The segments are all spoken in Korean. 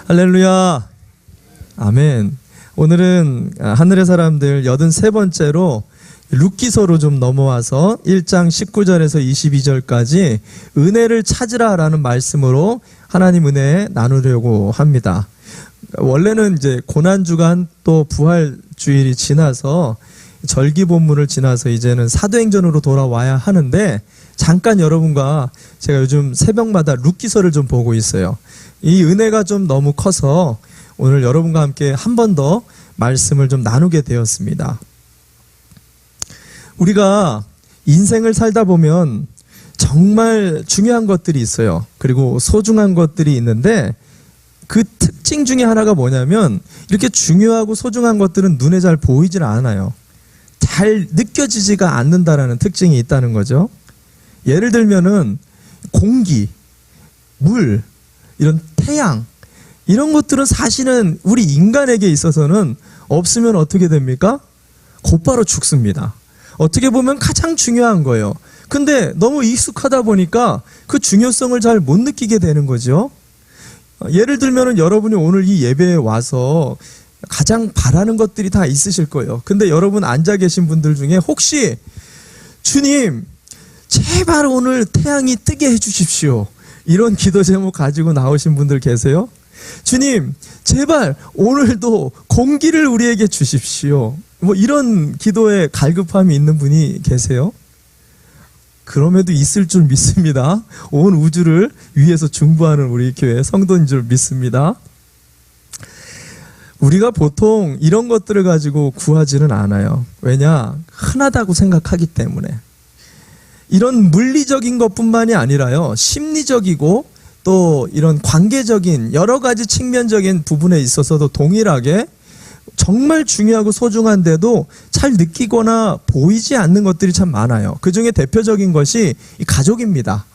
할렐루야. 아멘. 오늘은 하늘의 사람들 83번째로 룻기서로 좀 넘어와서 1장 19절에서 22절까지 은혜를 찾으라 라는 말씀으로 하나님 은혜 나누려고 합니다. 원래는 이제 고난주간 또 부활주일이 지나서 절기 본문을 지나서 이제는 사도행전으로 돌아와야 하는데, 잠깐 여러분과 제가 요즘 새벽마다 룻기서를 좀 보고 있어요. 이 은혜가 좀 너무 커서 오늘 여러분과 함께 한 번 더 말씀을 좀 나누게 되었습니다. 우리가 인생을 살다 보면 정말 중요한 것들이 있어요. 그리고 소중한 것들이 있는데, 그 특징 중에 하나가 뭐냐면 이렇게 중요하고 소중한 것들은 눈에 잘 보이질 않아요. 잘 느껴지지가 않는다라는 특징이 있다는 거죠. 예를 들면은 공기, 물, 이런 태양, 이런 것들은 사실은 우리 인간에게 있어서는 없으면 어떻게 됩니까? 곧바로 죽습니다. 어떻게 보면 가장 중요한 거예요. 근데 너무 익숙하다 보니까 그 중요성을 잘 못 느끼게 되는 거죠. 예를 들면은 여러분이 오늘 이 예배에 와서 가장 바라는 것들이 다 있으실 거예요. 근데 여러분 앉아 계신 분들 중에 혹시 주님 제발 오늘 태양이 뜨게 해주십시오, 이런 기도 제목 가지고 나오신 분들 계세요? 주님 제발 오늘도 공기를 우리에게 주십시오, 뭐 이런 기도에 갈급함이 있는 분이 계세요? 그럼에도 있을 줄 믿습니다. 온 우주를 위해서 중보하는 우리 교회 성도인 줄 믿습니다. 우리가 보통 이런 것들을 가지고 구하지는 않아요. 왜냐? 흔하다고 생각하기 때문에. 이런 물리적인 것뿐만이 아니라요, 심리적이고 또 이런 관계적인 여러 가지 측면적인 부분에 있어서도 동일하게 정말 중요하고 소중한데도 잘 느끼거나 보이지 않는 것들이 참 많아요. 그 중에 대표적인 것이 이 가족입니다.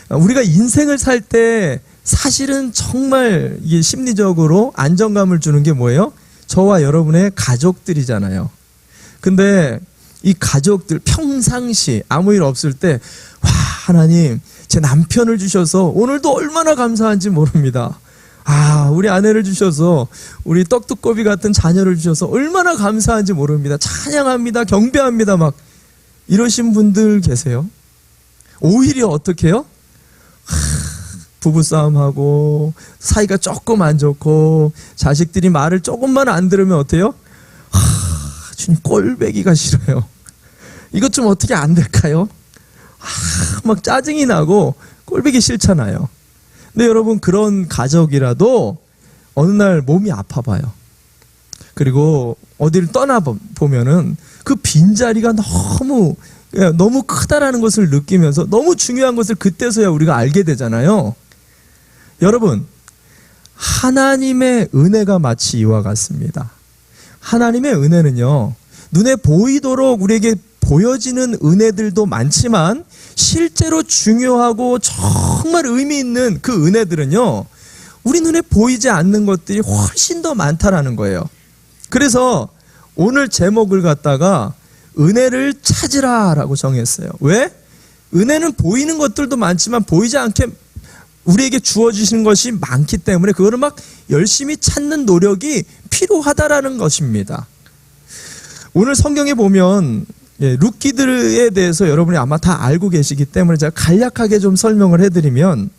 우리가 인생을 살 때 사실은 정말 이게 심리적으로 안정감을 주는 게 뭐예요? 저와 여러분의 가족들이잖아요. 근데 이 가족들 평상시 아무 일 없을 때, 와, 하나님 제 남편을 주셔서 오늘도 얼마나 감사한지 모릅니다. 아, 우리 아내를 주셔서, 우리 떡두꺼비 같은 자녀를 주셔서 얼마나 감사한지 모릅니다. 찬양합니다, 경배합니다, 막 이러신 분들 계세요? 오히려 어떻게 해요? 부부싸움하고 사이가 조금 안 좋고 자식들이 말을 조금만 안 들으면 어때요? 주님 꼴배기가 싫어요. 이것 좀 어떻게 안 될까요? 막 짜증이 나고 꼴배기 싫잖아요. 근데 여러분, 그런 가족이라도 어느 날 몸이 아파봐요. 그리고 어디를 떠나보면은 그 빈자리가 너무 크다라는 것을 느끼면서 너무 중요한 것을 그때서야 우리가 알게 되잖아요. 여러분, 하나님의 은혜가 마치 이와 같습니다. 하나님의 은혜는요, 눈에 보이도록 우리에게 보여지는 은혜들도 많지만 실제로 중요하고 정말 의미 있는 그 은혜들은요, 우리 눈에 보이지 않는 것들이 훨씬 더 많다라는 거예요. 그래서 오늘 제목을 갖다가 은혜를 찾으라 라고 정했어요. 왜? 은혜는 보이는 것들도 많지만 보이지 않게 우리에게 주어지시는 것이 많기 때문에 그거를 막 열심히 찾는 노력이 필요하다라는 것입니다. 오늘 성경에 보면 룻기들에 대해서 여러분이 아마 다 알고 계시기 때문에 제가 간략하게 좀 설명을 해드리면,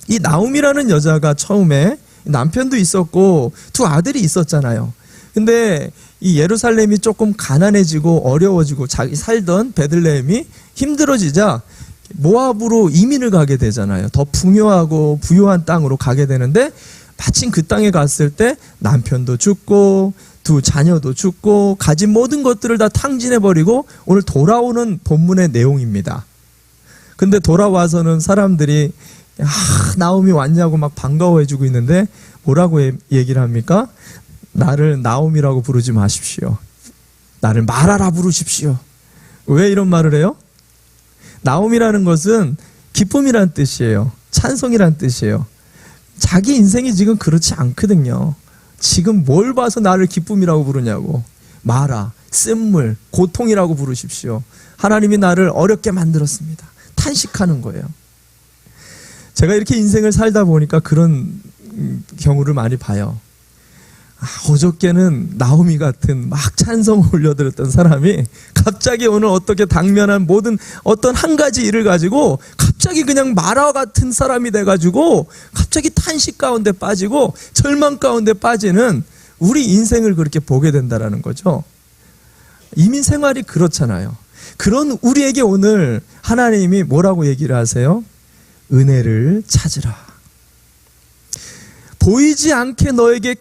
이 나오미라는 여자가 처음에 남편도 있었고 두 아들이 있었잖아요. 근데 이 예루살렘이 조금 가난해지고 어려워지고 자기 살던 베들레헴이 힘들어지자 모압으로 이민을 가게 되잖아요. 더 풍요하고 부유한 땅으로 가게 되는데, 마침 그 땅에 갔을 때 남편도 죽고 두 자녀도 죽고 가진 모든 것들을 다 탕진해버리고 오늘 돌아오는 본문의 내용입니다. 근데 돌아와서는 사람들이 나오미 왔냐고 막 반가워해주고 있는데 뭐라고 얘기를 합니까? 나를 나오미라고 부르지 마십시오. 나를 마라라 부르십시오. 왜 이런 말을 해요? 나오미라는 것은 기쁨이란 뜻이에요. 찬송이란 뜻이에요. 자기 인생이 지금 그렇지 않거든요. 지금 뭘 봐서 나를 기쁨이라고 부르냐고. 마라, 쓴물, 고통이라고 부르십시오. 하나님이 나를 어렵게 만들었습니다. 탄식하는 거예요. 제가 이렇게 인생을 살다 보니까 그런 경우를 많이 봐요. 어저께는 나오미 같은 막 찬송을 올려드렸던 사람이 갑자기 오늘 어떻게 당면한 모든 어떤 한 가지 일을 가지고 갑자기 그냥 마라 같은 사람이 돼가지고 갑자기 탄식 가운데 빠지고 절망 가운데 빠지는 우리 인생을 그렇게 보게 된다라는 거죠. 이민 생활이 그렇잖아요. 그런 우리에게 오늘 하나님이 뭐라고 얘기를 하세요? 은혜를 찾으라. 보이지 않게 너에게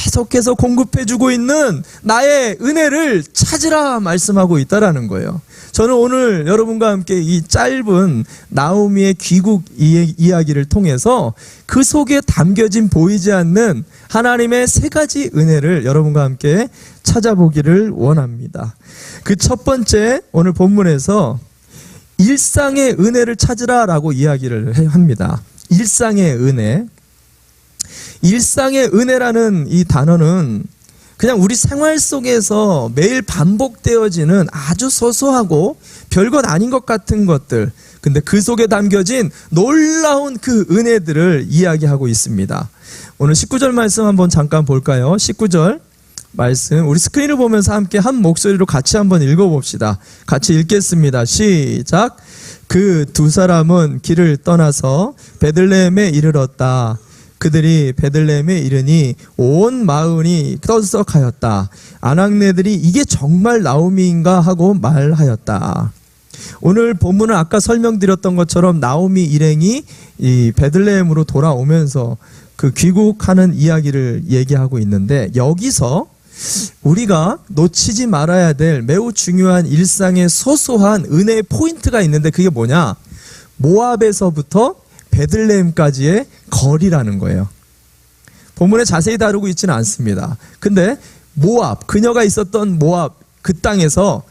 계속해서 공급해주고 있는 나의 은혜를 찾으라 말씀하고 있다라는 거예요. 저는 오늘 여러분과 함께 이 짧은 나오미의 귀국 이야기를 통해서 그 속에 담겨진 보이지 않는 하나님의 세 가지 은혜를 여러분과 함께 찾아보기를 원합니다. 그 첫 번째, 오늘 본문에서 일상의 은혜를 찾으라라고 이야기를 합니다. 일상의 은혜. 일상의 은혜라는 이 단어는 그냥 우리 생활 속에서 매일 반복되어지는 아주 소소하고 별것 아닌 것 같은 것들, 근데 그 속에 담겨진 놀라운 그 은혜들을 이야기하고 있습니다. 오늘 19절 말씀 한번 잠깐 볼까요? 19절 말씀 우리 스크린을 보면서 함께 한 목소리로 같이 한번 읽어봅시다. 같이 읽겠습니다. 시작. 그 두 사람은 길을 떠나서 베들레헴에 이르렀다. 그들이 베들레헴에 이르니 온 마을이 떠들썩하였다. 아낙네들이 이게 정말 나오미인가 하고 말하였다. 오늘 본문은 아까 설명드렸던 것처럼 나오미 일행이 이 베들레헴으로 돌아오면서 그 귀국하는 이야기를 얘기하고 있는데, 여기서 우리가 놓치지 말아야 될 매우 중요한 일상의 소소한 은혜의 포인트가 있는데, 그게 뭐냐? 모압에서부터 베들레헴까지의 거리라는 거예요. 본문에 자세히 다루고 있지는 않습니다. 근데 모압, 그녀가 있었던 모압 그 땅에서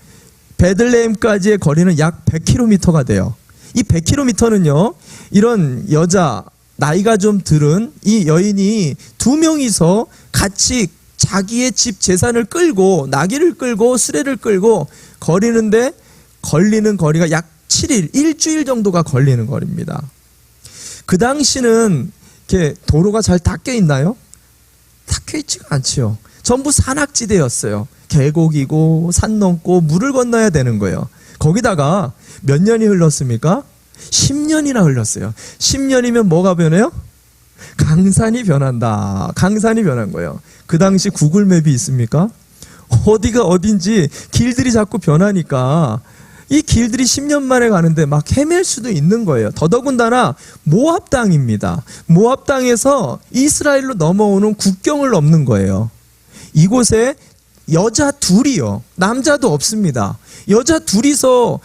베들레헴까지의 거리는 약 100km가 돼요. 이 100km는요, 이런 여자, 나이가 좀 들은 이 여인이 두 명이서 같이 자기의 집 재산을 끌고 나귀를 끌고 수레를 끌고 거리는데 걸리는 거리가 약 7일, 일주일 정도가 걸리는 거리입니다. 그 당시는 이렇게 도로가 잘 닦여 있나요? 닦여 있지가 않지요. 전부 산악지대였어요. 계곡이고 산 넘고 물을 건너야 되는 거예요. 거기다가 몇 년이 흘렀습니까? 10년이나 흘렀어요. 10년이면 뭐가 변해요? 강산이 변한다. 강산이 변한 거예요. 그 당시 구글맵이 있습니까? 어디가 어딘지 길들이 자꾸 변하니까 이 길들이 10년 만에 가는데 막 헤맬 수도 있는 거예요. 더더군다나 모압 땅입니다. 모압 땅에서 이스라엘로 넘어오는 국경을 넘는 거예요. 이곳에 여자 둘이요, 남자도 없습니다. 여자 둘이서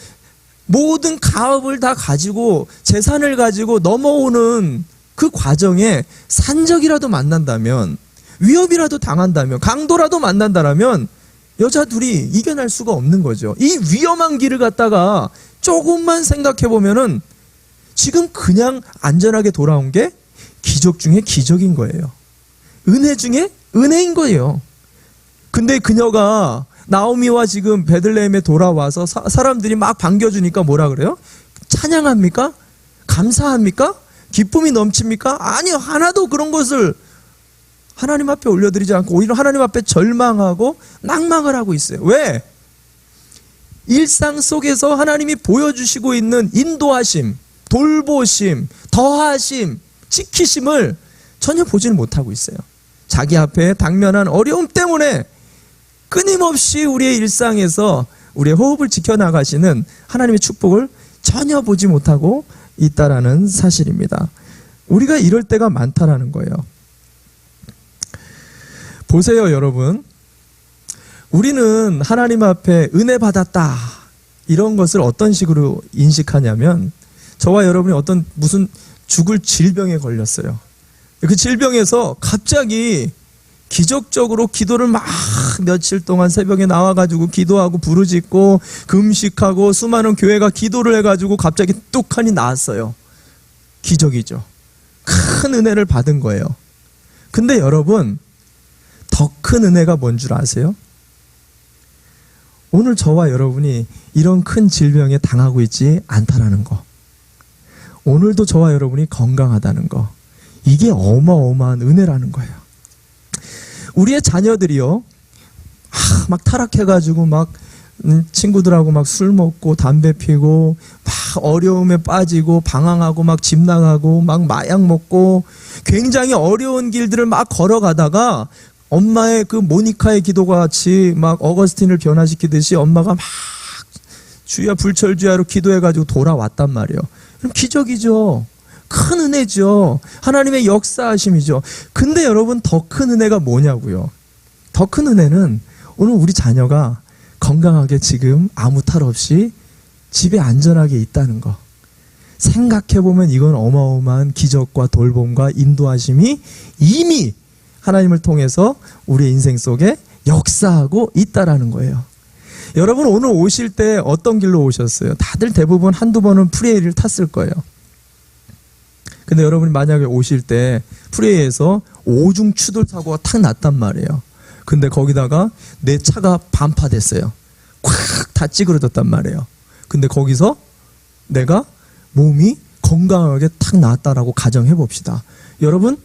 모든 가업을 다 가지고 재산을 가지고 넘어오는 그 과정에 산적이라도 만난다면, 위협이라도 당한다면, 강도라도 만난다면 여자 둘이 이겨낼 수가 없는 거죠. 이 위험한 길을 갔다가 조금만 생각해 보면은 지금 그냥 안전하게 돌아온 게 기적 중에 기적인 거예요. 은혜 중에 은혜인 거예요. 근데 그녀가 나오미와 지금 베들레헴에 돌아와서 사람들이 막 반겨주니까 뭐라 그래요? 찬양합니까? 감사합니까? 기쁨이 넘칩니까? 아니요, 하나도 그런 것을 하나님 앞에 올려드리지 않고 오히려 하나님 앞에 절망하고 낭망을 하고 있어요. 왜? 일상 속에서 하나님이 보여주시고 있는 인도하심, 돌보심, 더하심, 지키심을 전혀 보지는 못하고 있어요. 자기 앞에 당면한 어려움 때문에 끊임없이 우리의 일상에서 우리의 호흡을 지켜나가시는 하나님의 축복을 전혀 보지 못하고 있다라는 사실입니다. 우리가 이럴 때가 많다라는 거예요. 보세요, 여러분. 우리는 하나님 앞에 은혜 받았다, 이런 것을 어떤 식으로 인식하냐면, 저와 여러분이 어떤 무슨 죽을 질병에 걸렸어요. 그 질병에서 갑자기 기적적으로 기도를 막 며칠 동안 새벽에 나와가지고 기도하고 부르짖고 금식하고 수많은 교회가 기도를 해가지고 갑자기 뚝하니 나았어요. 기적이죠. 큰 은혜를 받은 거예요. 근데 여러분, 더 큰 은혜가 뭔 줄 아세요? 오늘 저와 여러분이 이런 큰 질병에 당하고 있지 않다라는 거. 오늘도 저와 여러분이 건강하다는 거. 이게 어마어마한 은혜라는 거예요. 우리의 자녀들이요, 막 타락해가지고 막 친구들하고 막 술 먹고 담배 피고 막 어려움에 빠지고 방황하고 막 집 나가고 막 마약 먹고 굉장히 어려운 길들을 막 걸어가다가 엄마의 그 모니카의 기도가 같이 막 어거스틴을 변화시키듯이 엄마가 막 주야 불철주야로 기도해가지고 돌아왔단 말이에요. 그럼 기적이죠. 큰 은혜죠. 하나님의 역사하심이죠. 근데 여러분, 더 큰 은혜가 뭐냐고요. 더 큰 은혜는 오늘 우리 자녀가 건강하게 지금 아무 탈 없이 집에 안전하게 있다는 거. 생각해보면 이건 어마어마한 기적과 돌봄과 인도하심이 이미 하나님을 통해서 우리의 인생 속에 역사하고 있다라는 거예요. 여러분, 오늘 오실 때 어떤 길로 오셨어요? 다들 대부분 한두 번은 프리웨이를 탔을 거예요. 근데 여러분이 만약에 오실 때 프리웨이에서 오중 추돌 사고가 탁 났단 말이에요. 근데 거기다가 내 차가 반파됐어요. 콱 다 찌그러졌단 말이에요. 근데 거기서 내가 몸이 건강하게 탁 나왔다라고 가정해 봅시다. 여러분,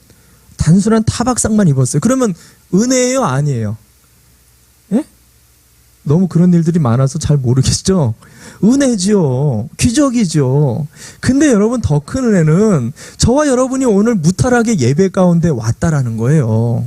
단순한 타박상만 입었어요. 그러면 은혜예요, 아니에요? 예? 너무 그런 일들이 많아서 잘 모르겠죠? 은혜죠. 기적이죠. 근데 여러분, 더 큰 은혜는 저와 여러분이 오늘 무탈하게 예배 가운데 왔다라는 거예요.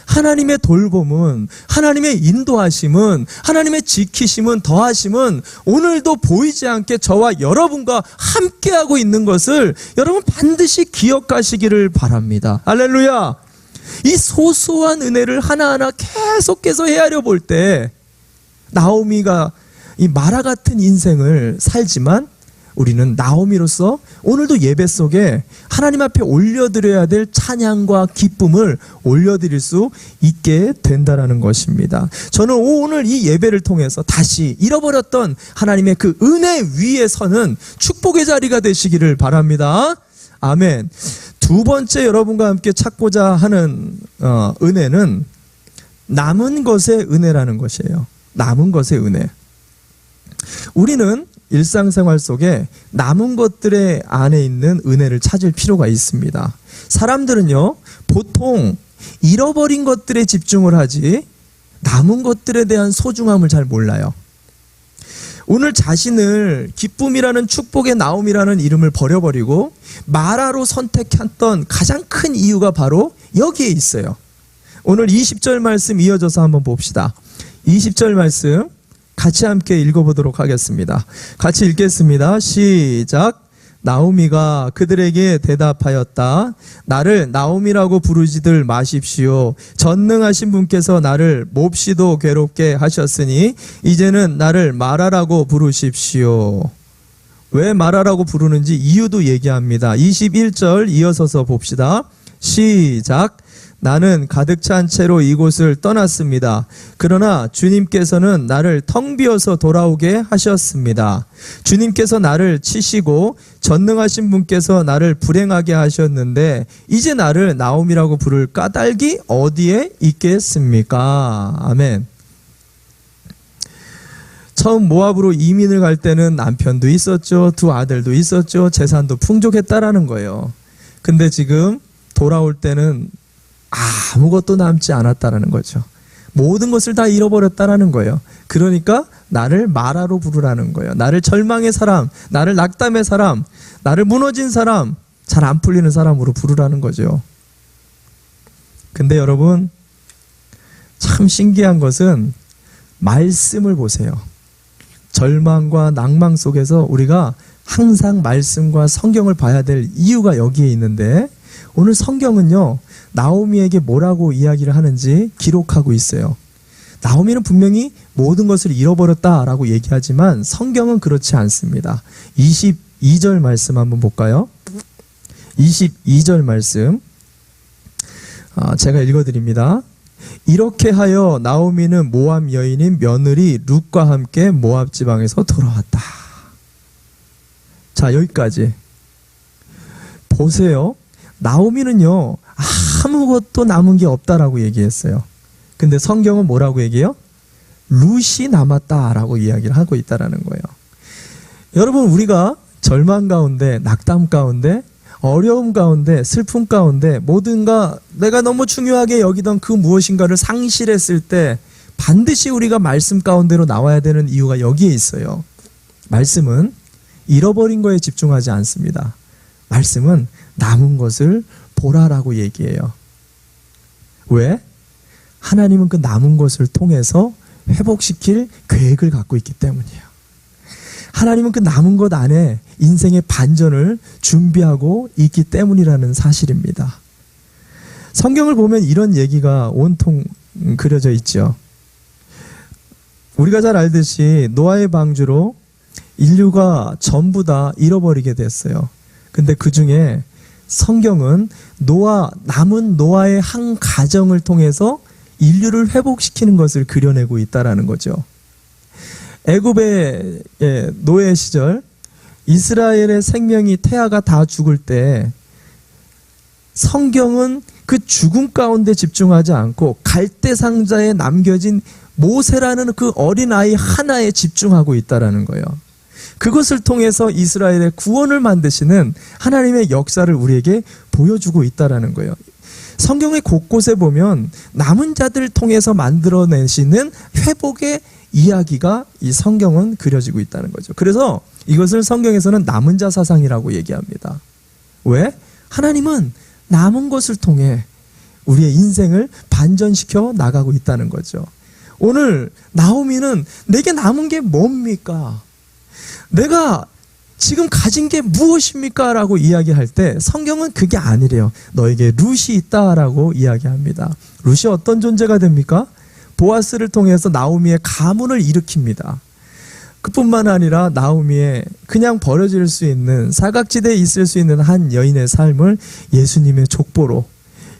하나님의 돌봄은, 하나님의 인도하심은, 하나님의 지키심은, 더하심은 오늘도 보이지 않게 저와 여러분과 함께하고 있는 것을 여러분 반드시 기억하시기를 바랍니다. 할렐루야. 이 소소한 은혜를 하나하나 계속해서 헤아려 볼 때 나오미가 이 마라 같은 인생을 살지만 우리는 나오미로서 오늘도 예배 속에 하나님 앞에 올려드려야 될 찬양과 기쁨을 올려드릴 수 있게 된다는 것입니다. 저는 오늘 이 예배를 통해서 다시 잃어버렸던 하나님의 그 은혜 위에 서는 축복의 자리가 되시기를 바랍니다. 아멘. 두 번째 여러분과 함께 찾고자 하는 은혜는 남은 것의 은혜라는 것이에요. 남은 것의 은혜. 우리는 일상생활 속에 남은 것들의 안에 있는 은혜를 찾을 필요가 있습니다. 사람들은요, 보통 잃어버린 것들에 집중을 하지 남은 것들에 대한 소중함을 잘 몰라요. 오늘 자신을 기쁨이라는 축복의 나옴이라는 이름을 버려버리고 마라로 선택했던 가장 큰 이유가 바로 여기에 있어요. 오늘 20절 말씀 이어져서 한번 봅시다. 20절 말씀 같이 함께 읽어보도록 하겠습니다. 같이 읽겠습니다. 시작. 나오미가 그들에게 대답하였다. 나를 나오미라고 부르지들 마십시오. 전능하신 분께서 나를 몹시도 괴롭게 하셨으니 이제는 나를 마라라고 부르십시오. 왜 마라라고 부르는지 이유도 얘기합니다. 21절 이어서서 봅시다. 시작. 나는 가득 찬 채로 이곳을 떠났습니다. 그러나 주님께서는 나를 텅 비어서 돌아오게 하셨습니다. 주님께서 나를 치시고 전능하신 분께서 나를 불행하게 하셨는데 이제 나를 나옴이라고 부를 까닭이 어디에 있겠습니까? 아멘. 처음 모압으로 이민을 갈 때는 남편도 있었죠. 두 아들도 있었죠. 재산도 풍족했다라는 거예요. 근데 지금 돌아올 때는 아무것도 남지 않았다라는 거죠. 모든 것을 다 잃어버렸다라는 거예요. 그러니까 나를 마라로 부르라는 거예요. 나를 절망의 사람, 나를 낙담의 사람, 나를 무너진 사람, 잘 안 풀리는 사람으로 부르라는 거죠. 근데 여러분, 참 신기한 것은 말씀을 보세요. 절망과 낭망 속에서 우리가 항상 말씀과 성경을 봐야 될 이유가 여기에 있는데 오늘 성경은요, 나오미에게 뭐라고 이야기를 하는지 기록하고 있어요. 나오미는 분명히 모든 것을 잃어버렸다라고 얘기하지만 성경은 그렇지 않습니다. 22절 말씀 한번 볼까요? 22절 말씀 제가 읽어드립니다. 이렇게 하여 나오미는 모압 여인인 며느리 룻과 함께 모압 지방에서 돌아왔다. 자, 여기까지 보세요. 나오미는요, 아무것도 남은 게 없다라고 얘기했어요. 근데 성경은 뭐라고 얘기해요? 룻이 남았다라고 이야기를 하고 있다라는 거예요. 여러분, 우리가 절망 가운데, 낙담 가운데 어려움 가운데, 슬픔 가운데, 뭐든가 내가 너무 중요하게 여기던 그 무엇인가를 상실했을 때 반드시 우리가 말씀 가운데로 나와야 되는 이유가 여기에 있어요. 말씀은 잃어버린 거에 집중하지 않습니다. 말씀은 남은 것을 보라라고 얘기해요. 왜? 하나님은 그 남은 것을 통해서 회복시킬 계획을 갖고 있기 때문이에요. 하나님은 그 남은 것 안에 인생의 반전을 준비하고 있기 때문이라는 사실입니다. 성경을 보면 이런 얘기가 온통 그려져 있죠. 우리가 잘 알듯이 노아의 방주로 인류가 전부 다 잃어버리게 됐어요. 근데 그 중에 성경은 남은 노아의 한 가정을 통해서 인류를 회복시키는 것을 그려내고 있다라는 거죠. 애굽의 노예 시절 이스라엘의 생명이 태아가 다 죽을 때 성경은 그 죽음 가운데 집중하지 않고 갈대 상자에 남겨진 모세라는 그 어린아이 하나에 집중하고 있다라는 거예요. 그것을 통해서 이스라엘의 구원을 만드시는 하나님의 역사를 우리에게 보여주고 있다라는 거예요. 성경의 곳곳에 보면 남은 자들을 통해서 만들어내시는 회복의 이야기가 이 성경은 그려지고 있다는 거죠. 그래서 이것을 성경에서는 남은 자 사상이라고 얘기합니다. 왜? 하나님은 남은 것을 통해 우리의 인생을 반전시켜 나가고 있다는 거죠. 오늘 나오미는 내게 남은 게 뭡니까? 내가 지금 가진 게 무엇입니까? 라고 이야기할 때 성경은 그게 아니래요. 너에게 룻이 있다라고 이야기합니다. 룻이 어떤 존재가 됩니까? 보아스를 통해서 나오미의 가문을 일으킵니다. 그뿐만 아니라 나오미의 그냥 버려질 수 있는 사각지대에 있을 수 있는 한 여인의 삶을 예수님의 족보로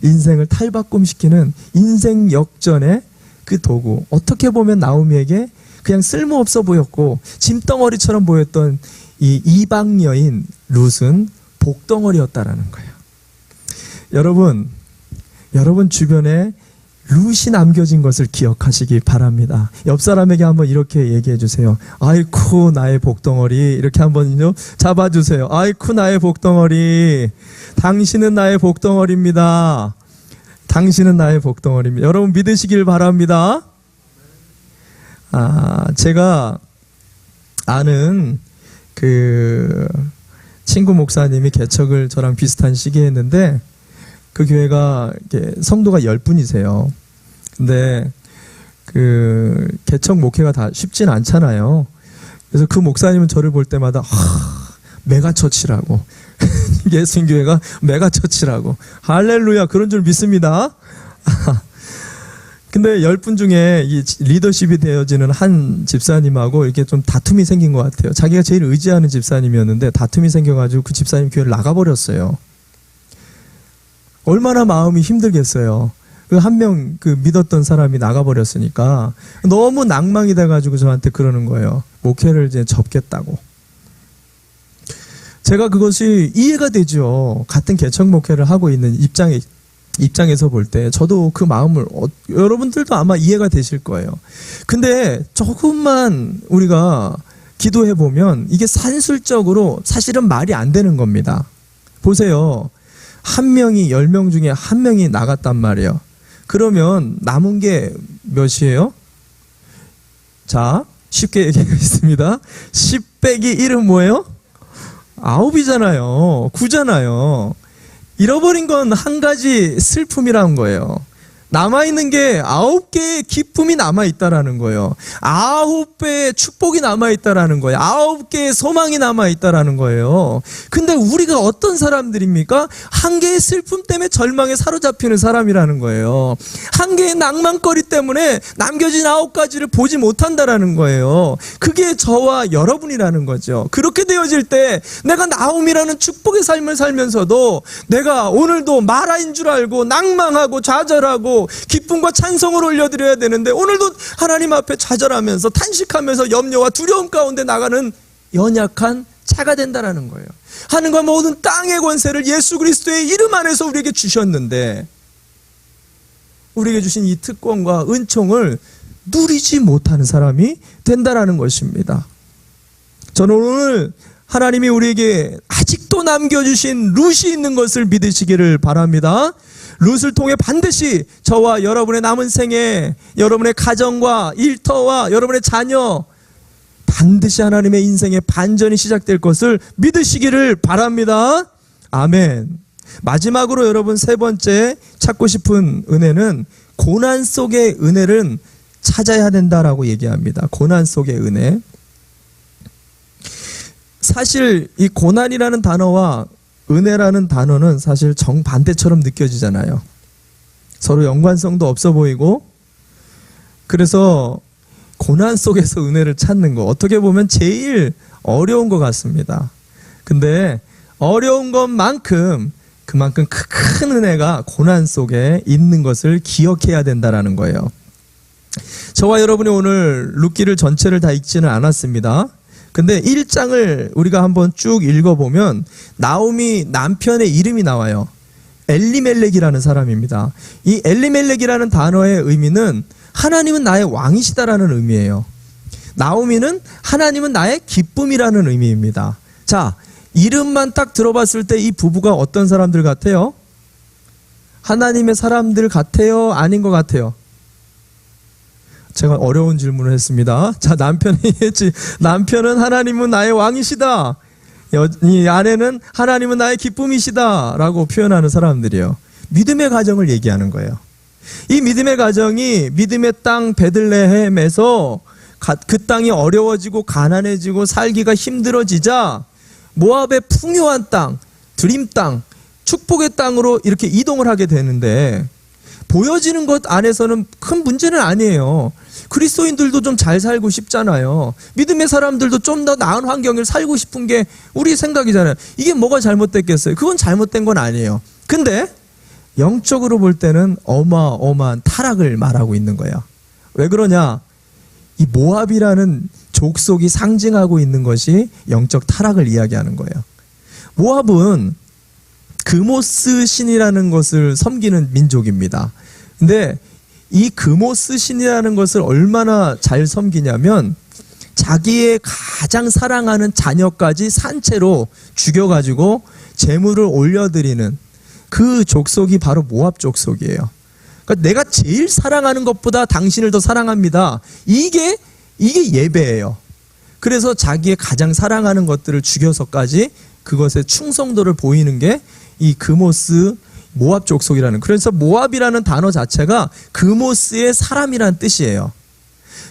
인생을 탈바꿈시키는 인생 역전의 그 도구. 어떻게 보면 나오미에게 그냥 쓸모없어 보였고 짐덩어리처럼 보였던 이 이방 여인 룻은 복덩어리였다라는 거예요. 여러분 주변에 룻이 남겨진 것을 기억하시기 바랍니다. 옆 사람에게 한번 이렇게 얘기해 주세요. 아이쿠 나의 복덩어리. 이렇게 한번요 잡아주세요. 아이쿠 나의 복덩어리. 당신은 나의 복덩어리입니다. 당신은 나의 복덩어리입니다. 여러분 믿으시길 바랍니다. 제가 아는 그 친구 목사님이 개척을 저랑 비슷한 시기에 했는데 그 교회가 성도가 10분이세요. 근데 그 개척 목회가 다 쉽진 않잖아요. 그래서 그 목사님은 저를 볼 때마다 메가처치라고 예수님교회가 메가처치라고 할렐루야 그런 줄 믿습니다. 근데 10분 중에 이 리더십이 되어지는 한 집사님하고 이렇게 좀 다툼이 생긴 것 같아요. 자기가 제일 의지하는 집사님이었는데 다툼이 생겨가지고 그 집사님 교회를 나가버렸어요. 얼마나 마음이 힘들겠어요. 그 한 명 그 믿었던 사람이 나가버렸으니까 너무 낭망이 돼가지고 저한테 그러는 거예요. 목회를 이제 접겠다고. 제가 그것이 이해가 되죠. 같은 개척 목회를 하고 있는 입장에서 볼 때 저도 그 마음을 여러분들도 아마 이해가 되실 거예요. 근데 조금만 우리가 기도해 보면 이게 산술적으로 사실은 말이 안 되는 겁니다. 보세요. 한 명이 10명 중에 한 명이 나갔단 말이에요. 그러면 남은 게 몇이에요? 자, 쉽게 얘기하겠습니다. 10 빼기 1은 뭐예요? 9이잖아요. 9잖아요. 잃어버린 건 한 가지 슬픔이라는 거예요. 남아있는 게 9개의 기쁨이 남아있다라는 거예요. 9배의 축복이 남아있다라는 거예요. 9개의 소망이 남아있다라는 거예요. 근데 우리가 어떤 사람들입니까? 한 개의 슬픔 때문에 절망에 사로잡히는 사람이라는 거예요. 한 개의 낭만거리 때문에 남겨진 9가지를 보지 못한다라는 거예요. 그게 저와 여러분이라는 거죠. 그렇게 되어질 때 내가 나옴이라는 축복의 삶을 살면서도 내가 오늘도 마라인 줄 알고 낭망하고 좌절하고 기쁨과 찬송을 올려드려야 되는데 오늘도 하나님 앞에 좌절하면서 탄식하면서 염려와 두려움 가운데 나가는 연약한 차가 된다는 거예요. 하늘과 모든 땅의 권세를 예수 그리스도의 이름 안에서 우리에게 주셨는데 우리에게 주신 이 특권과 은총을 누리지 못하는 사람이 된다는 것입니다. 저는 오늘 하나님이 우리에게 아직도 또 남겨주신 룻이 있는 것을 믿으시기를 바랍니다. 룻을 통해 반드시 저와 여러분의 남은 생에 여러분의 가정과 일터와 여러분의 자녀 반드시 하나님의 인생의 반전이 시작될 것을 믿으시기를 바랍니다. 아멘. 마지막으로 여러분 세 번째 찾고 싶은 은혜는 고난 속의 은혜를 찾아야 된다라고 얘기합니다. 고난 속의 은혜. 사실 이 고난이라는 단어와 은혜라는 단어는 사실 정반대처럼 느껴지잖아요. 서로 연관성도 없어 보이고, 그래서 고난 속에서 은혜를 찾는 거 어떻게 보면 제일 어려운 것 같습니다. 근데 어려운 것만큼 그만큼 큰 은혜가 고난 속에 있는 것을 기억해야 된다는 거예요. 저와 여러분이 오늘 룻기를 전체를 다 읽지는 않았습니다. 근데 1장을 우리가 한번 쭉 읽어보면 나오미 남편의 이름이 나와요. 엘리멜렉이라는 사람입니다. 이 엘리멜렉이라는 단어의 의미는 하나님은 나의 왕이시다라는 의미예요. 나오미는 하나님은 나의 기쁨이라는 의미입니다. 자, 이름만 딱 들어봤을 때 이 부부가 어떤 사람들 같아요? 하나님의 사람들 같아요? 아닌 것 같아요? 제가 어려운 질문을 했습니다. 자, 남편은 하나님은 나의 왕이시다. 이 아내는 하나님은 나의 기쁨이시다 라고 표현하는 사람들이에요. 믿음의 가정을 얘기하는 거예요. 이 믿음의 가정이 믿음의 땅 베들레헴에서 그 땅이 어려워지고 가난해지고 살기가 힘들어지자 모압의 풍요한 땅, 드림 땅, 축복의 땅으로 이렇게 이동을 하게 되는데 보여지는 것 안에서는 큰 문제는 아니에요. 그리스도인들도 좀 잘 살고 싶잖아요. 믿음의 사람들도 좀 더 나은 환경을 살고 싶은 게 우리 생각이잖아요. 이게 뭐가 잘못됐겠어요? 그건 잘못된 건 아니에요. 근데 영적으로 볼 때는 어마어마한 타락을 말하고 있는 거예요. 왜 그러냐? 이 모압이라는 족속이 상징하고 있는 것이 영적 타락을 이야기하는 거예요. 모압은 그모스 신이라는 것을 섬기는 민족입니다. 근데 이 그모스 신이라는 것을 얼마나 잘 섬기냐면 자기의 가장 사랑하는 자녀까지 산채로 죽여가지고 제물을 올려드리는 그 족속이 바로 모압 족속이에요. 그러니까 내가 제일 사랑하는 것보다 당신을 더 사랑합니다. 이게 예배예요. 그래서 자기의 가장 사랑하는 것들을 죽여서까지 그것의 충성도를 보이는 게 이 그모스 모압 족속이라는, 그래서 모압이라는 단어 자체가 그모스의 사람이라는 뜻이에요.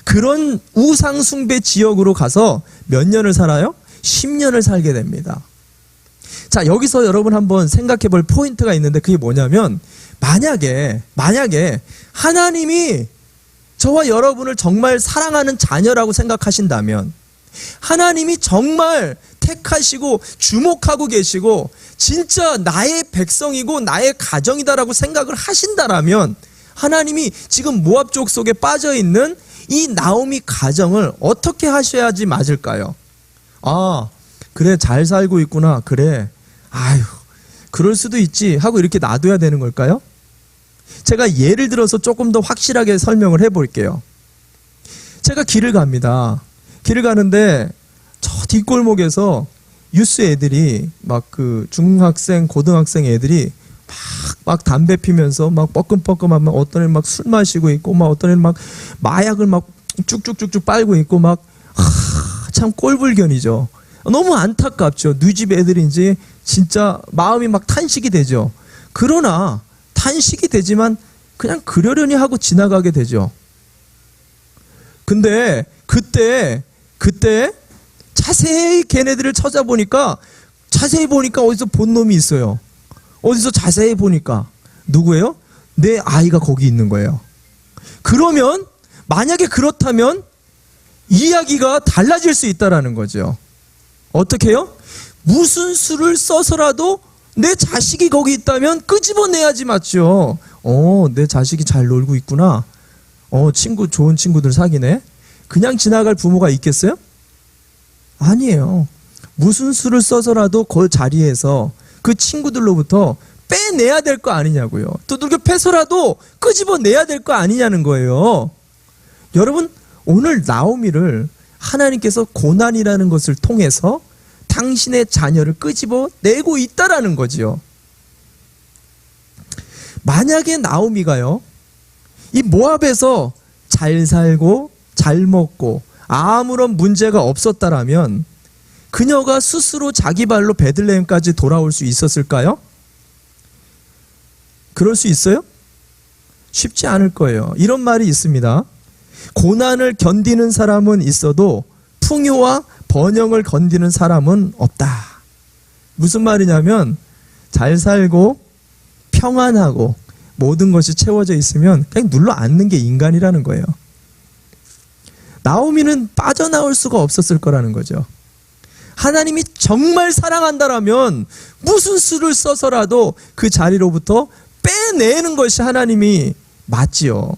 그런 우상 숭배 지역으로 가서 몇 년을 살아요? 10년을 살게 됩니다. 자, 여기서 여러분 한번 생각해 볼 포인트가 있는데 그게 뭐냐면 만약에 하나님이 저와 여러분을 정말 사랑하는 자녀라고 생각하신다면, 하나님이 정말 택하시고 주목하고 계시고 진짜 나의 백성이고 나의 가정이다라고 생각을 하신다라면 하나님이 지금 모압 족속에 빠져있는 이 나오미 가정을 어떻게 하셔야지 맞을까요? 아, 그래, 잘 살고 있구나. 그래, 아유, 그럴 수도 있지 하고 이렇게 놔둬야 되는 걸까요? 제가 예를 들어서 조금 더 확실하게 설명을 해볼게요. 제가 길을 갑니다. 길을 가는데 저 뒷골목에서 유스 애들이 막 그 중학생, 고등학생 애들이 막 담배 피면서 막 뻐끔뻐끔하면 어떤 애는 막 술 마시고 있고 막 어떤 애는 막 마약을 막 쭉쭉쭉쭉 빨고 있고 막 참 꼴불견이죠. 너무 안타깝죠. 누집 애들인지 진짜 마음이 막 탄식이 되죠. 그러나 탄식이 되지만 그냥 그러려니 하고 지나가게 되죠. 근데 그때 자세히 걔네들을 찾아보니까 자세히 보니까 어디서 본 놈이 있어요. 어디서 자세히 보니까 누구예요? 내 아이가 거기 있는 거예요. 그러면 만약에 그렇다면 이야기가 달라질 수 있다라는 거죠. 어떻게 해요? 무슨 수를 써서라도 내 자식이 거기 있다면 끄집어내야지, 맞죠? 내 자식이 잘 놀고 있구나. 좋은 친구들 사귀네. 그냥 지나갈 부모가 있겠어요? 아니에요. 무슨 수를 써서라도 그 자리에서 그 친구들로부터 빼내야 될 거 아니냐고요. 두들겨 패서라도 끄집어내야 될 거 아니냐는 거예요. 여러분, 오늘 나오미를 하나님께서 고난이라는 것을 통해서 당신의 자녀를 끄집어내고 있다라는 거지요. 만약에 나오미가요, 이 모압에서 잘 살고 잘 먹고 아무런 문제가 없었다라면 그녀가 스스로 자기 발로 베들레헴까지 돌아올 수 있었을까요? 그럴 수 있어요? 쉽지 않을 거예요. 이런 말이 있습니다. 고난을 견디는 사람은 있어도 풍요와 번영을 견디는 사람은 없다. 무슨 말이냐면 잘 살고 평안하고 모든 것이 채워져 있으면 그냥 눌러 앉는 게 인간이라는 거예요. 나오미는 빠져나올 수가 없었을 거라는 거죠. 하나님이 정말 사랑한다라면 무슨 수를 써서라도 그 자리로부터 빼내는 것이 하나님이 맞지요.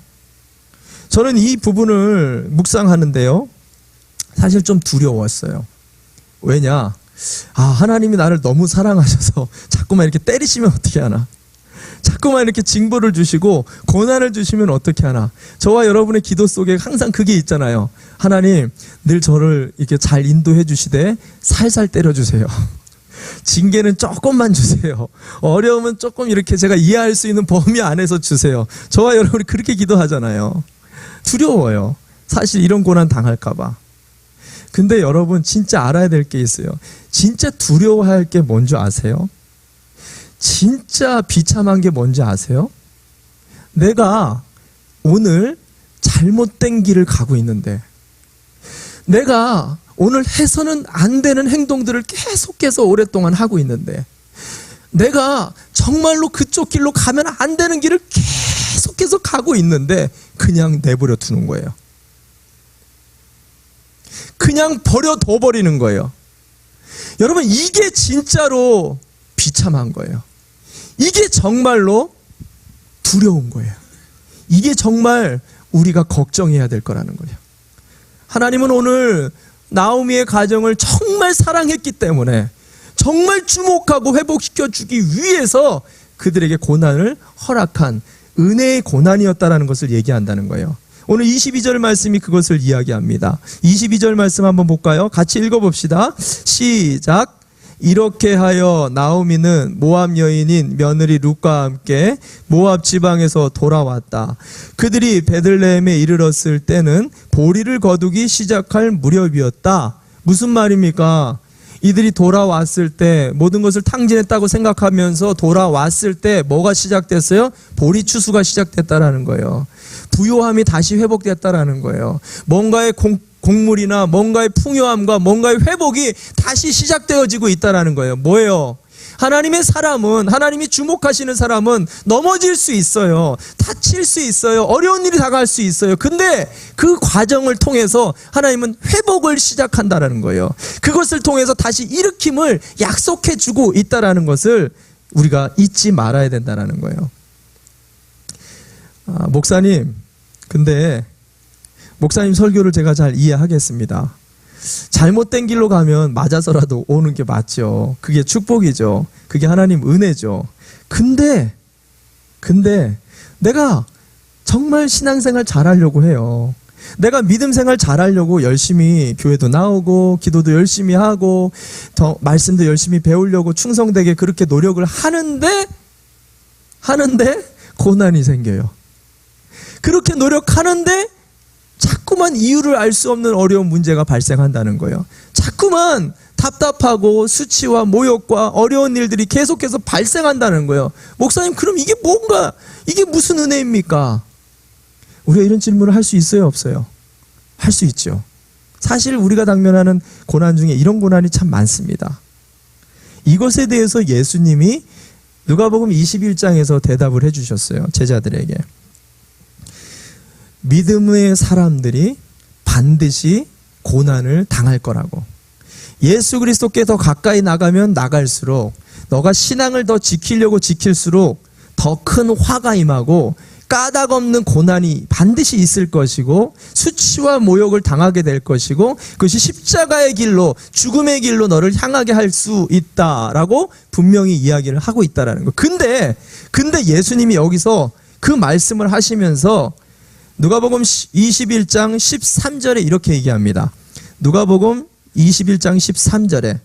저는 이 부분을 묵상하는데요, 사실 좀 두려웠어요. 왜냐? 하나님이 나를 너무 사랑하셔서 자꾸만 이렇게 때리시면 어떻게 하나? 자꾸만 이렇게 징벌을 주시고 고난을 주시면 어떻게 하나? 저와 여러분의 기도 속에 항상 그게 있잖아요. 하나님, 늘 저를 이렇게 잘 인도해 주시되 살살 때려주세요. 징계는 조금만 주세요. 어려움은 조금 이렇게 제가 이해할 수 있는 범위 안에서 주세요. 저와 여러분이 그렇게 기도하잖아요. 두려워요. 사실 이런 고난 당할까 봐. 근데 여러분 진짜 알아야 될 게 있어요. 진짜 두려워할 게 뭔지 아세요? 진짜 비참한 게 뭔지 아세요? 내가 오늘 잘못된 길을 가고 있는데, 내가 오늘 해서는 안 되는 행동들을 계속해서 오랫동안 하고 있는데, 내가 정말로 그쪽 길로 가면 안 되는 길을 계속해서 가고 있는데 그냥 내버려 두는 거예요. 그냥 버려둬 버리는 거예요. 여러분, 이게 진짜로 비참한 거예요. 이게 정말로 두려운 거예요. 이게 정말 우리가 걱정해야 될 거라는 거예요. 하나님은 오늘 나오미의 가정을 정말 사랑했기 때문에 정말 주목하고 회복시켜주기 위해서 그들에게 고난을 허락한 은혜의 고난이었다는 것을 얘기한다는 거예요. 오늘 22절 말씀이 그것을 이야기합니다. 22절 말씀 한번 볼까요? 같이 읽어봅시다. 시작. 이렇게 하여 나오미는 모압 여인인 며느리 룻과 함께 모압 지방에서 돌아왔다. 그들이 베들레헴에 이르렀을 때는 보리를 거두기 시작할 무렵이었다. 무슨 말입니까? 이들이 돌아왔을 때, 모든 것을 탕진했다고 생각하면서 돌아왔을 때 뭐가 시작됐어요? 보리 추수가 시작됐다라는 거예요. 부요함이 다시 회복됐다라는 거예요. 뭔가의 곡물이나 뭔가의 풍요함과 뭔가의 회복이 다시 시작되어지고 있다라는 거예요. 뭐예요? 하나님의 사람은, 하나님이 주목하시는 사람은 넘어질 수 있어요. 다칠 수 있어요. 어려운 일이 다가올 수 있어요. 근데 그 과정을 통해서 하나님은 회복을 시작한다라는 거예요. 그것을 통해서 다시 일으킴을 약속해 주고 있다라는 것을 우리가 잊지 말아야 된다는 거예요. 목사님, 근데 목사님 설교를 제가 잘 이해하겠습니다. 잘못된 길로 가면 맞아서라도 오는 게 맞죠. 그게 축복이죠. 그게 하나님 은혜죠. 근데 내가 정말 신앙생활 잘하려고 해요. 내가 믿음생활 잘하려고 열심히 교회도 나오고 기도도 열심히 하고 더 말씀도 열심히 배우려고 충성되게 그렇게 노력을 하는데 고난이 생겨요. 그렇게 노력하는데 자꾸만 이유를 알 수 없는 어려운 문제가 발생한다는 거예요. 자꾸만 답답하고 수치와 모욕과 어려운 일들이 계속해서 발생한다는 거예요. 목사님, 그럼 이게 뭔가, 이게 무슨 은혜입니까? 우리가 이런 질문을 할 수 있어요, 없어요? 할 수 있죠. 사실 우리가 당면하는 고난 중에 이런 고난이 참 많습니다. 이것에 대해서 예수님이 누가복음 21장에서 대답을 해주셨어요. 제자들에게. 믿음의 사람들이 반드시 고난을 당할 거라고. 예수 그리스도께 더 가까이 나가면 나갈수록, 너가 신앙을 더 지키려고 지킬수록 더 큰 화가 임하고 까닭 없는 고난이 반드시 있을 것이고 수치와 모욕을 당하게 될 것이고 그것이 십자가의 길로, 죽음의 길로 너를 향하게 할 수 있다라고 분명히 이야기를 하고 있다라는 거. 근데 예수님이 여기서 그 말씀을 하시면서 누가복음 21장 13절에 이렇게 얘기합니다. 누가복음 21장 13절에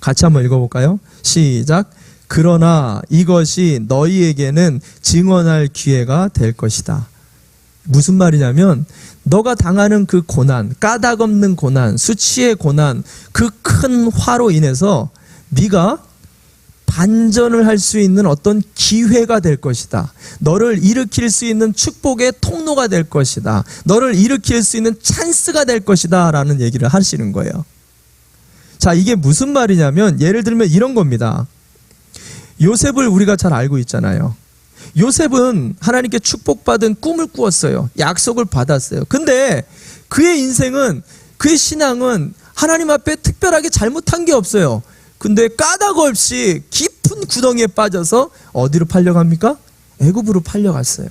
같이 한번 읽어볼까요? 시작. 그러나 이것이 너희에게는 증언할 기회가 될 것이다. 무슨 말이냐면 너가 당하는 그 고난, 까닭없는 고난, 수치의 고난, 그 큰 화로 인해서 네가 반전을 할 수 있는 어떤 기회가 될 것이다. 너를 일으킬 수 있는 축복의 통로가 될 것이다. 너를 일으킬 수 있는 찬스가 될 것이다 라는 얘기를 하시는 거예요. 자, 이게 무슨 말이냐면 예를 들면 이런 겁니다. 요셉을 우리가 잘 알고 있잖아요. 요셉은 하나님께 축복받은 꿈을 꾸었어요. 약속을 받았어요. 근데 그의 인생은, 그의 신앙은 하나님 앞에 특별하게 잘못한 게 없어요. 근데 까닭 없이 깊은 구덩이에 빠져서 어디로 팔려갑니까? 애굽으로 팔려갔어요.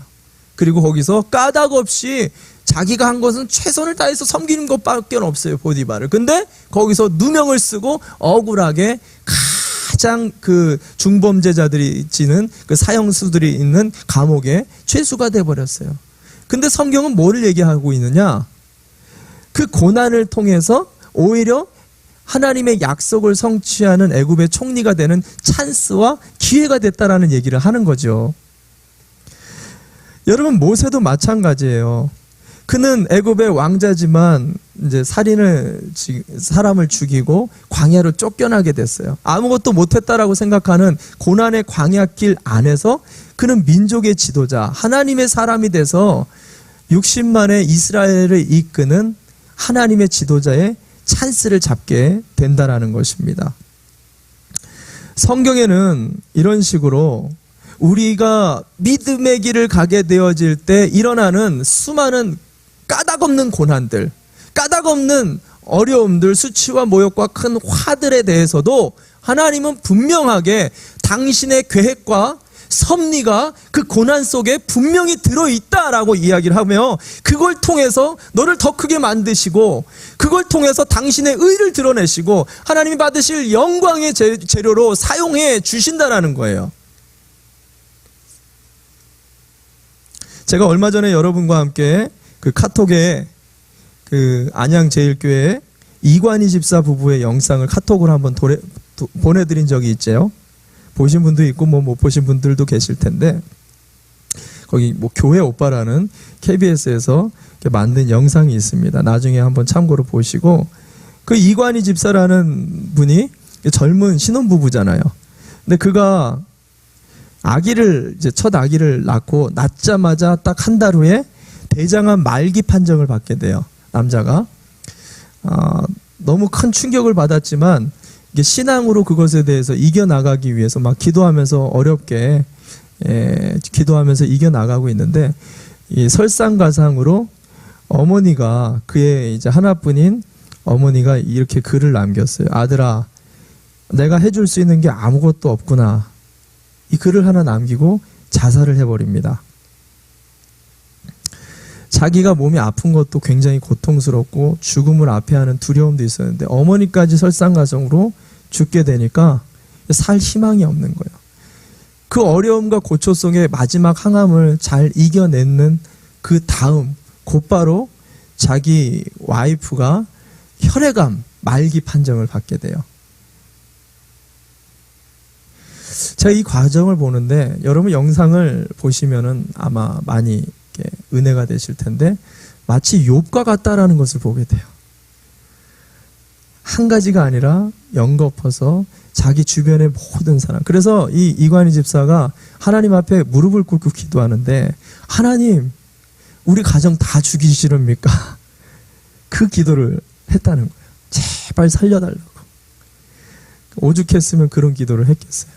그리고 거기서 까닭 없이 자기가 한 것은 최선을 다해서 섬기는 것밖에 없어요, 보디바를. 근데 거기서 누명을 쓰고 억울하게 가장 그 중범죄자들이 지는 그 사형수들이 있는 감옥에 죄수가 돼버렸어요. 근데 성경은 뭐를 얘기하고 있느냐? 그 고난을 통해서 오히려 하나님의 약속을 성취하는 애굽의 총리가 되는 찬스와 기회가 됐다라는 얘기를 하는 거죠. 여러분, 모세도 마찬가지예요. 그는 애굽의 왕자지만 이제 사람을 죽이고 광야로 쫓겨나게 됐어요. 아무것도 못했다라고 생각하는 고난의 광야길 안에서 그는 민족의 지도자, 하나님의 사람이 돼서 60만의 이스라엘을 이끄는 하나님의 지도자의 찬스를 잡게 된다라는 것입니다. 성경에는 이런 식으로 우리가 믿음의 길을 가게 되어질 때 일어나는 수많은 까닭없는 고난들, 까닭없는 어려움들, 수치와 모욕과 큰 화들에 대해서도 하나님은 분명하게 당신의 계획과 섭리가 그 고난 속에 분명히 들어있다라고 이야기를 하며 그걸 통해서 너를 더 크게 만드시고 그걸 통해서 당신의 의를 드러내시고 하나님이 받으실 영광의 재료로 사용해 주신다라는 거예요. 제가 얼마 전에 여러분과 함께 그 카톡에 그 안양제일교회 이관희 집사 부부의 영상을 카톡으로 한번 보내드린 적이 있죠. 보신 분도 있고 뭐 못 보신 분들도 계실 텐데 거기 뭐 교회 오빠라는 KBS에서 만든 영상이 있습니다. 나중에 한번 참고로 보시고 그 이관희 집사라는 분이 젊은 신혼부부잖아요. 근데 그가 첫 아기를 낳고 낳자마자 딱 한 달 후에 대장암 말기 판정을 받게 돼요. 남자가 너무 큰 충격을 받았지만 이게 신앙으로 그것에 대해서 이겨나가기 위해서 막 기도하면서 어렵게 기도하면서 이겨나가고 있는데 이 설상가상으로 어머니가 그의 이제 하나뿐인 어머니가 이렇게 글을 남겼어요. 아들아, 내가 해줄 수 있는 게 아무것도 없구나. 이 글을 하나 남기고 자살을 해버립니다. 자기가 몸이 아픈 것도 굉장히 고통스럽고 죽음을 앞에 하는 두려움도 있었는데 어머니까지 설상가상으로 죽게 되니까 살 희망이 없는 거예요. 그 어려움과 고초 속의 마지막 항암을 잘 이겨내는 그 다음 곧바로 자기 와이프가 혈액암 말기 판정을 받게 돼요. 제가 이 과정을 보는데 여러분 영상을 보시면은 아마 많이 은혜가 되실 텐데 마치 욥과 같다라는 것을 보게 돼요. 한 가지가 아니라 연거퍼서 자기 주변의 모든 사람. 그래서 이 이관희 집사가 하나님 앞에 무릎을 꿇고 기도하는데 하나님, 우리 가정 다 죽이시렵니까? 그 기도를 했다는 거예요. 제발 살려달라고. 오죽했으면 그런 기도를 했겠어요.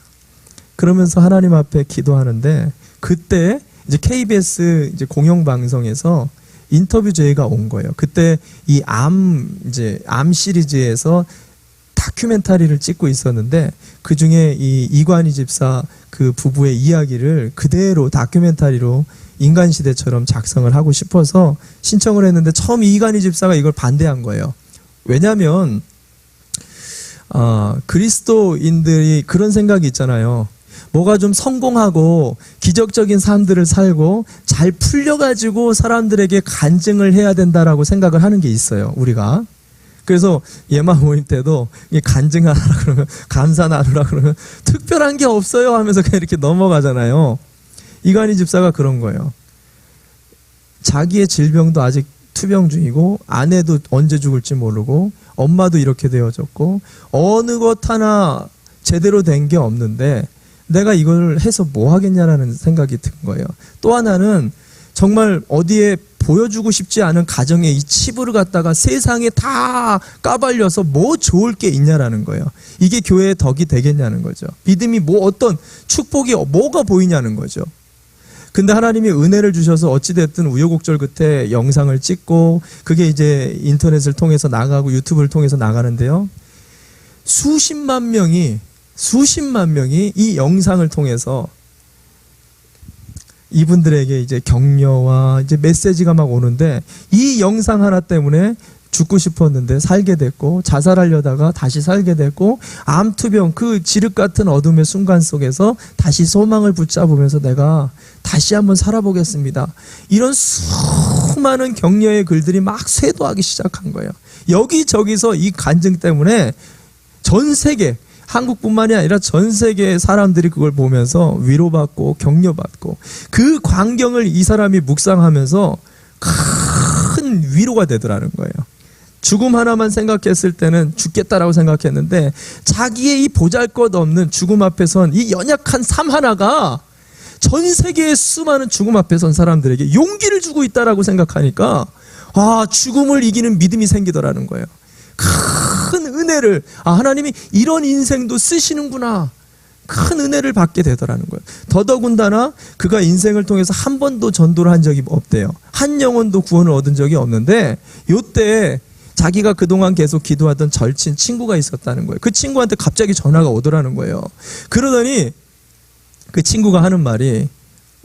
그러면서 하나님 앞에 기도하는데 그때 이제 KBS 이제 공영방송에서 인터뷰 제의가 온 거예요. 그때 이 암 시리즈에서 다큐멘터리를 찍고 있었는데 그 중에 이 이관희 집사 그 부부의 이야기를 그대로 다큐멘터리로 인간시대처럼 작성을 하고 싶어서 신청을 했는데 처음 이관희 집사가 이걸 반대한 거예요. 왜냐하면 그리스도인들이 그런 생각이 있잖아요. 뭐가 좀 성공하고 기적적인 삶들을 살고 잘 풀려가지고 사람들에게 간증을 해야 된다라고 생각을 하는 게 있어요, 우리가. 그래서 예마 모임 때도 간증하라 그러면 감사 나누라 그러면 특별한 게 없어요 하면서 그냥 이렇게 넘어가잖아요. 이관희 집사가 그런 거예요. 자기의 질병도 아직 투병 중이고 아내도 언제 죽을지 모르고 엄마도 이렇게 되어졌고 어느 것 하나 제대로 된 게 없는데 내가 이걸 해서 뭐 하겠냐라는 생각이 든 거예요. 또 하나는 정말 어디에 보여주고 싶지 않은 가정의 이 치부를 갖다가 세상에 다 까발려서 뭐 좋을 게 있냐라는 거예요. 이게 교회의 덕이 되겠냐는 거죠. 믿음이 뭐 어떤 축복이 뭐가 보이냐는 거죠. 근데 하나님이 은혜를 주셔서 어찌됐든 우여곡절 끝에 영상을 찍고 그게 이제 인터넷을 통해서 나가고 유튜브를 통해서 나가는데요. 수십만 명이 이 영상을 통해서 이분들에게 이제 격려와 이제 메시지가 막 오는데 이 영상 하나 때문에 죽고 싶었는데 살게 됐고 자살하려다가 다시 살게 됐고 암투병 그 지륵 같은 어둠의 순간 속에서 다시 소망을 붙잡으면서 내가 다시 한번 살아보겠습니다. 이런 수많은 격려의 글들이 막 쇄도하기 시작한 거예요. 여기저기서 이 간증 때문에 전 세계 한국뿐만이 아니라 전 세계의 사람들이 그걸 보면서 위로받고 격려받고 그 광경을 이 사람이 묵상하면서 큰 위로가 되더라는 거예요. 죽음 하나만 생각했을 때는 죽겠다라고 생각했는데 자기의 이 보잘것없는 죽음 앞에 선 이 연약한 삶 하나가 전 세계의 수많은 죽음 앞에 선 사람들에게 용기를 주고 있다라고 생각하니까 죽음을 이기는 믿음이 생기더라는 거예요. 큰 은혜를 하나님이 이런 인생도 쓰시는구나. 큰 은혜를 받게 되더라는 거예요. 더더군다나 그가 인생을 통해서 한 번도 전도를 한 적이 없대요. 한 영혼도 구원을 얻은 적이 없는데 요때 자기가 그동안 계속 기도하던 절친 친구가 있었다는 거예요. 그 친구한테 갑자기 전화가 오더라는 거예요. 그러더니 그 친구가 하는 말이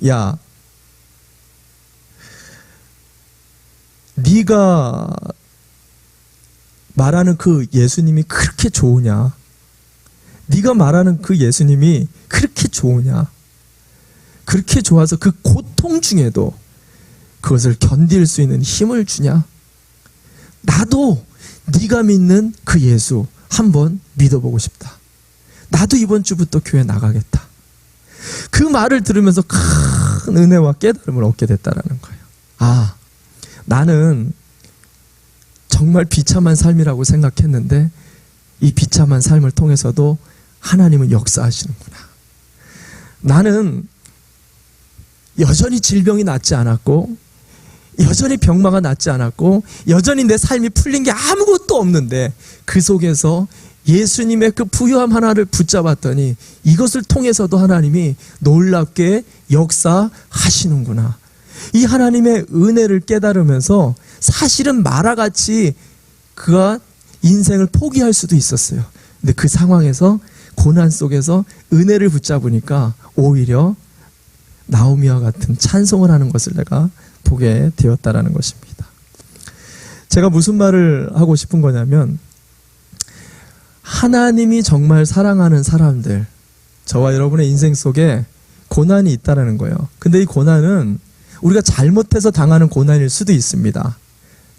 야 네가 말하는 그 예수님이 그렇게 좋으냐? 네가 말하는 그 예수님이 그렇게 좋으냐? 그렇게 좋아서 그 고통 중에도 그것을 견딜 수 있는 힘을 주냐? 나도 네가 믿는 그 예수 한번 믿어보고 싶다. 나도 이번 주부터 교회 나가겠다. 그 말을 들으면서 큰 은혜와 깨달음을 얻게 됐다라는 거예요. 나는 정말 비참한 삶이라고 생각했는데 이 비참한 삶을 통해서도 하나님은 역사하시는구나. 나는 여전히 질병이 낫지 않았고 여전히 병마가 낫지 않았고 여전히 내 삶이 풀린 게 아무것도 없는데 그 속에서 예수님의 그 부유함 하나를 붙잡았더니 이것을 통해서도 하나님이 놀랍게 역사하시는구나. 이 하나님의 은혜를 깨달으면서 사실은 마라같이 그가 인생을 포기할 수도 있었어요. 근데 그 상황에서 고난 속에서 은혜를 붙잡으니까 오히려 나오미와 같은 찬송을 하는 것을 내가 보게 되었다라는 것입니다. 제가 무슨 말을 하고 싶은 거냐면 하나님이 정말 사랑하는 사람들, 저와 여러분의 인생 속에 고난이 있다라는 거예요. 근데 이 고난은 우리가 잘못해서 당하는 고난일 수도 있습니다.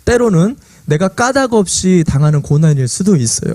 때로는 내가 까닭 없이 당하는 고난일 수도 있어요.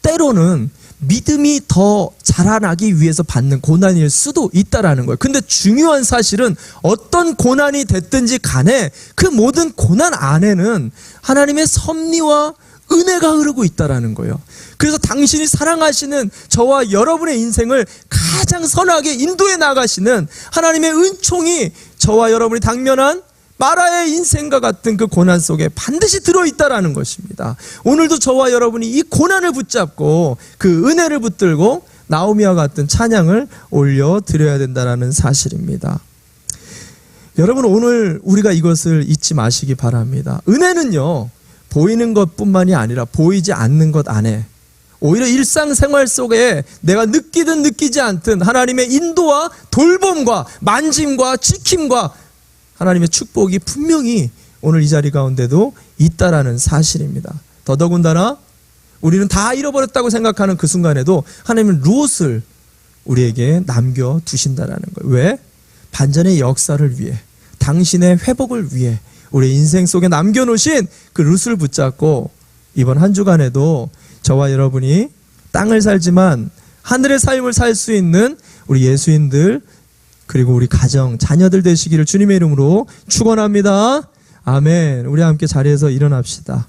때로는 믿음이 더 자라나기 위해서 받는 고난일 수도 있다라는 거예요. 근데 중요한 사실은 어떤 고난이 됐든지 간에 그 모든 고난 안에는 하나님의 섭리와 은혜가 흐르고 있다라는 거예요. 그래서 당신이 사랑하시는 저와 여러분의 인생을 가장 선하게 인도해 나가시는 하나님의 은총이 저와 여러분이 당면한 마라의 인생과 같은 그 고난 속에 반드시 들어있다라는 것입니다. 오늘도 저와 여러분이 이 고난을 붙잡고 그 은혜를 붙들고 나오미와 같은 찬양을 올려드려야 된다는 사실입니다. 여러분, 오늘 우리가 이것을 잊지 마시기 바랍니다. 은혜는요, 보이는 것뿐만이 아니라 보이지 않는 것 안에 오히려 일상생활 속에 내가 느끼든 느끼지 않든 하나님의 인도와 돌봄과 만짐과 지킴과 하나님의 축복이 분명히 오늘 이 자리 가운데도 있다라는 사실입니다. 더더군다나 우리는 다 잃어버렸다고 생각하는 그 순간에도 하나님은 룻을 우리에게 남겨두신다라는 거예요. 왜? 반전의 역사를 위해, 당신의 회복을 위해 우리 인생 속에 남겨놓으신 그 룻을 붙잡고 이번 한 주간에도 저와 여러분이 땅을 살지만 하늘의 삶을 살 수 있는 우리 예수인들 그리고 우리 가정, 자녀들 되시기를 주님의 이름으로 축원합니다. 아멘. 우리 함께 자리에서 일어납시다.